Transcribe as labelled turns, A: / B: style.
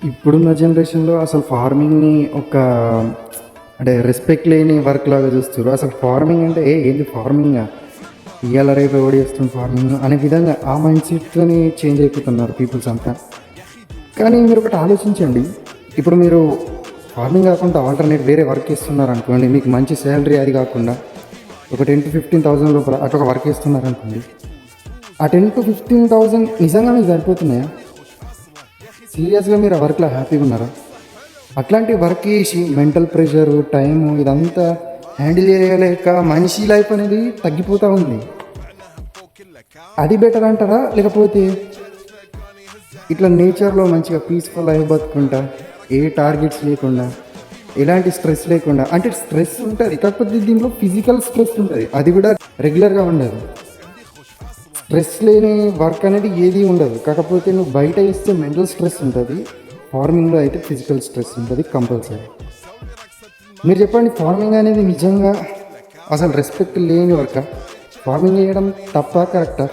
A: ఇప్పుడున్న జనరేషన్లో అసలు ఫార్మింగ్ని ఒక అంటే రెస్పెక్ట్ లేని వర్క్ లాగా చూస్తారు. అసలు ఫార్మింగ్ అంటే ఏంది ఫార్మింగ్, ఇవాళ రేపు ఎవడు చేస్తుంది ఫార్మింగ్ అనే విధంగా ఆ మైండ్ సెట్తోని చేంజ్ అయిపోతున్నారు పీపుల్స్ అంతా. కానీ మీరు ఒకటి ఆలోచించండి, ఇప్పుడు మీరు ఫార్మింగ్ కాకుండా ఆల్టర్నేట్ వేరే వర్క్ చేస్తున్నారు అనుకోండి, మీకు మంచి శాలరీ అది కాకుండా ఒక 10,000 to 15,000 లోపల అక్కడ వర్క్ చేస్తున్నారు అనుకోండి, ఆ 10,000 to 15,000 నిజంగా మీకు సరిపోతున్నాయా? సీరియస్గా మీరు ఆ వర్క్లో హ్యాపీగా ఉన్నారా? అట్లాంటి వర్క్ చేసి మెంటల్ ప్రెషరు, టైము ఇదంతా హ్యాండిల్ చేయలేక మనిషి లైఫ్ అనేది తగ్గిపోతూ ఉంది. అది బెటర్ అంటారా? లేకపోతే ఇట్లా నేచర్లో మంచిగా పీస్ఫుల్ లైఫ్ బతుకుంటా, ఏ టార్గెట్స్ లేకుండా, ఎలాంటి స్ట్రెస్ లేకుండా, అంటే స్ట్రెస్ ఉంటుంది కాకపోతే దీంట్లో ఫిజికల్ స్ట్రెస్ ఉంటుంది, అది కూడా రెగ్యులర్గా ఉండదు. స్ట్రెస్ లేని వర్క్ అనేది ఏది ఉండదు, కాకపోతే నువ్వు బయట ఇస్తే మెంటల్ స్ట్రెస్ ఉంటుంది, ఫార్మింగ్లో అయితే ఫిజికల్ స్ట్రెస్ ఉంటుంది కంపల్సరీ. మీరు చెప్పండి, ఫార్మింగ్ అనేది నిజంగా అసలు రెస్పెక్ట్ లేని వర్క్? ఫార్మింగ్ చేయడం తప్ప కరెక్టా?